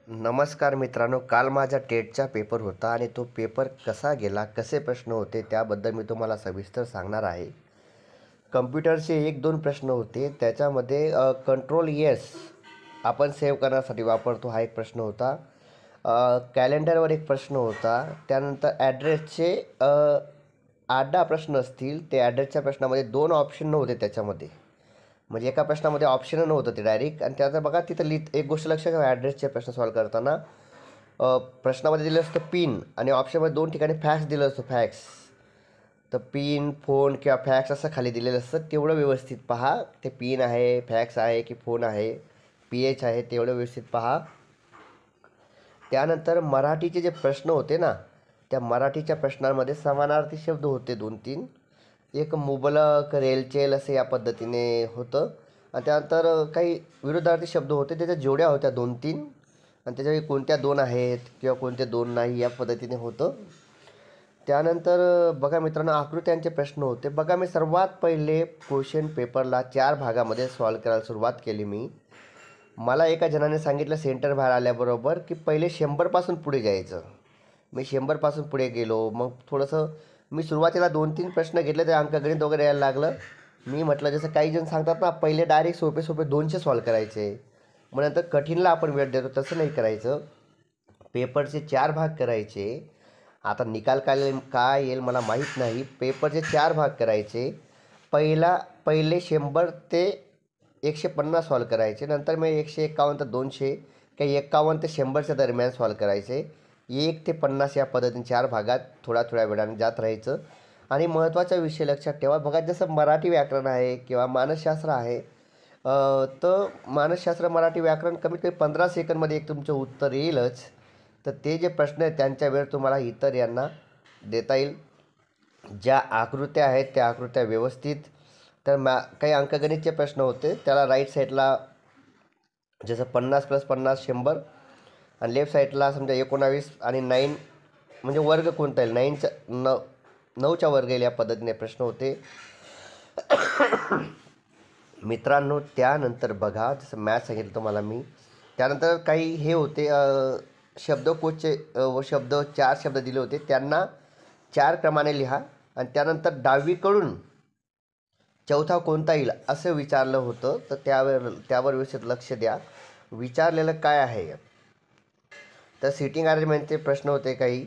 नमस्कार मित्रांनो, काल माझा टेटचा पेपर होता आणि तो पेपर कसा गेला, कसे प्रश्न होते त्याबद्दल मी तुम्हाला सविस्तर सांगणार आहे. कम्प्युटरचे 1-2 प्रश्न होते. त्याच्यामध्ये कंट्रोल येस आपण सेव्ह करण्यासाठी वापरतो हा एक प्रश्न होता. कॅलेंडरवर एक प्रश्न होता. त्यानंतर ॲड्रेसचे 8-10 प्रश्न असतील. ते ॲड्रेसच्या प्रश्नामध्ये 2 ऑप्शन नव्हते त्याच्यामध्ये. म्हणजे एका प्रश्नामध्ये ऑप्शन नव्हतं ते डायरेक्ट. आणि त्याचं बघा तिथं एक गोष्ट लक्षात ठेवा, ॲड्रेसचे प्रश्न सॉल्व करताना प्रश्नामध्ये दिलं असतं पिन आणि ऑप्शनमध्ये 2 ठिकाणी फॅक्स दिलं असतं फॅक्स. तर पिन, फोन किंवा फॅक्स असं खाली दिलेलं असतं. तेवढं व्यवस्थित पहा. ते पिन आहे, फॅक्स आहे की फोन आहे, PH आहे, तेवढं व्यवस्थित पहा. त्यानंतर मराठीचे जे प्रश्न होते ना, त्या मराठीच्या प्रश्नांमध्ये समानार्थी शब्द होते 2-3. एक मुबलक, रेलचेल असं या पद्धतीने होतं. आणि त्यानंतर काही विरुद्धार्थी शब्द होते, त्याच्या जोड्या होत्या 2-3. आणि त्याच्यापैकी कोणत्या 2 आहेत किंवा कोणते 2 नाही या पद्धतीने होतं. त्यानंतर बघा मित्रांनो, आकृत्यांचे प्रश्न होते. बघा, मी सर्वात पहिले क्वेश्चन पेपरला 4 भागामध्ये सॉल्व करायला सुरुवात केली. मला एका जणाने सांगितलं सेंटर बाहेर आल्याबरोबर की पहिले 100 पुढे जायचं. मी 100 पुढे गेलो. मग थोडंसं मी सुरुवातीला 2-3 प्रश्न घेतले, ते अंकगणित वगैरे यायला लागलं. मी म्हटलं, जसं काही जण सांगतात ना, पहिले डायरेक्ट सोपे 200 सॉल्व करायचे, मग नंतर कठीणला आपण वेळ देतो, तसं नाही करायचं. पेपरचे 4 भाग करायचे. आता निकाल काय येईल मला माहीत नाही. पेपरचे 4 भाग करायचे. पहिले 100 ते 150 सॉल्व करायचे. नंतर मी 151 ते 200 काही 51 ते 100च्या दरम्यान सॉल्व करायचे. 1 ते 50 या पद्धतीने 4 भागात थोड्या वेळाने जात राहायचं. आणि महत्त्वाचा विषय लक्षात ठेवा. बघा, जसं मराठी व्याकरण आहे किंवा मानसशास्त्र आहे, तर मानसशास्त्र, मराठी व्याकरण कमीत कमी 15 सेकंदमध्ये एक तुमचं उत्तर येईलच. तर ते जे प्रश्न आहेत त्यांच्या वेळ तुम्हाला इतर यांना देता येईल. ज्या आकृत्या आहेत त्या आकृत्या व्यवस्थित. तर काही अंकगणितचे प्रश्न होते, त्याला राईट साईडला जसं 50 + 50 100 आणि लेफ्ट साईडला समजा 19 आणि 9 म्हणजे वर्ग कोणता येईल, 9च्या वर्ग येईल या पद्धतीने प्रश्न होते मित्रांनो. त्यानंतर बघा, जसं मॅथ सांगितलं तुम्हाला मी, त्यानंतर काही हे होते शब्दकोशचे शब्द 4 शब्द दिले होते, त्यांना 4 क्रमाने लिहा. आणि त्यानंतर डावीकडून चौथा कोणता येईल असं विचारलं होतं. तर त्यावर व्यवस्थित लक्ष द्या. विचारलेलं काय आहे, तर सिटिंग अरेंजमेंटचे प्रश्न होते काही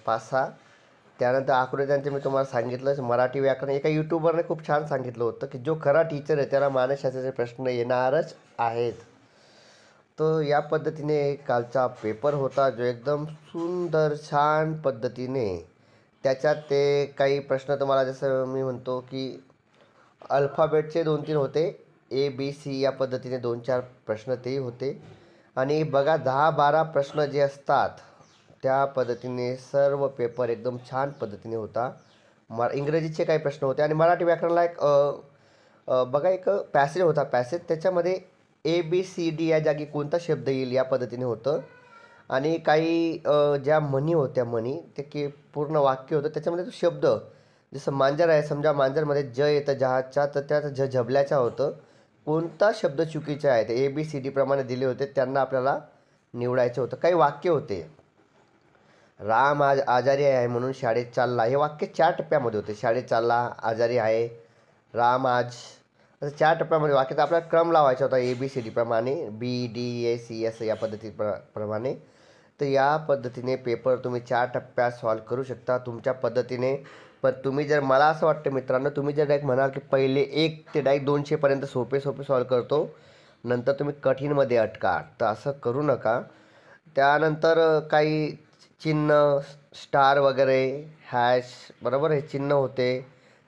5-6. त्यानंतर आकृत्यांचे मी तुम्हाला सांगितलंच. मराठी व्याकरण एका यूट्यूबरने खूप छान सांगितलं होतं की जो खरा टीचर आहे त्याला मानसशास्त्राचे प्रश्न येणारच आहेत. तर या पद्धतीने कालचा पेपर होता, जो एकदम सुंदर छान पद्धतीने. त्याच्यात ते काही प्रश्न तुम्हाला, जसं मी म्हणतो की अल्फाबेटचे 2-3 होते, ABC या पद्धतीने 2-4 प्रश्न तेही होते. आणि बघा, 10-12 प्रश्न जे असतात त्या पद्धतीने सर्व पेपर एकदम छान पद्धतीने होता. इंग्रजीचे काही प्रश्न होते आणि मराठी व्याकरणाला एक बघा एक पॅसेज होता. त्याच्यामध्ये ABCD या जागी कोणता शब्द येईल या पद्धतीने होतं. आणि काही ज्या म्हणी होत्या, ते की पूर्ण वाक्य होतं, त्याच्यामध्ये तो शब्द, जसं मांजर आहे, समजा मांजरमध्ये ज येतं जहाजच्या, तर त्यात झबल्याच्या होतं. कोणता शब्द चुकीचे आहे ते ABCD प्रमाणे दिले होते, त्यांना आपल्याला निवडायचं होतं. काही वाक्य होते, राम आज आजारी आहे म्हणून शाळेत चालला. हे वाक्य 4 टप्प्यामध्ये होते. शाळेत चालला, आजारी आहे, राम आज, असं 4 टप्प्यामध्ये वाक्य. तर आपल्याला क्रम लावायचा होता ABCD प्रमाणे, BDACS या पद्धतीप्रमाणे. तर या पद्धतीने पेपर तुम्ही 4 टप्प्यात सॉल्व करू शकता तुमच्या पद्धतीने. पण तुम्ही जर, मला असं वाटतं मित्रांनो, तुम्ही जर डायरेक्ट म्हणाल की पहिले 1 ते डायरेक्ट 200पर्यंत सोपे सॉल्व करतो, नंतर तुम्ही कठीणमध्ये अटका, तर असं करू नका. त्यानंतर काही चिन्ह, स्टार वगैरे, हॅश, बरोबर, हे चिन्ह होते.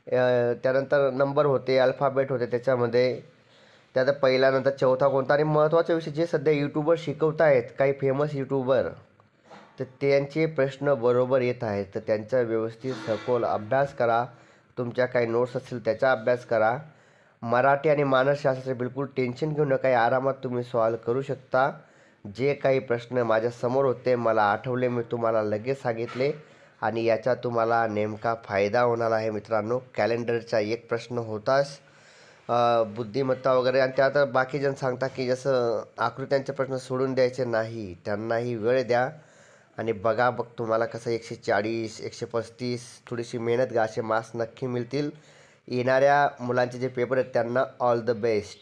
त्यानंतर नंबर होते, अल्फाबेट होते त्याच्यामध्ये. त्यात पहिला नंतर चौथा कोणता. आणि महत्त्वाचा विषय, जे सध्या यूट्यूबर शिकवत आहेत, काही फेमस यूट्यूबर, तर त्यांचे प्रश्न बरोबर येत आहेत. तर त्यांचा व्यवस्थित सखोल अभ्यास करा. तुमच्या काही नोट्स असतील त्याचा अभ्यास करा. मराठी आणि मानसशास्त्राचे बिलकुल टेन्शन घेऊ नका, काही आरामात तुम्ही सॉल्व करू शकता. जे काही प्रश्न माझ्यासमोर होते, मला आठवले, मी तुम्हाला लगेच सांगितले. आणि याचा तुम्हाला नेमका फायदा होणार आहे मित्रांनो. कॅलेंडरचा एक प्रश्न होताच, बुद्धिमत्ता वगैरे. आणि त्यात बाकीजण सांगतात की जसं आकृत्यांचे प्रश्न सोडून द्यायचे नाही, त्यांनाही वेळ द्या आणि बघा. बघ तुम्हाला कसं 140 135 थोडीशी मेहनत घ्या, असे मार्क्स नक्की मिळतील. येणाऱ्या मुलांचे जे पेपर आहेत त्यांना ऑल द बेस्ट.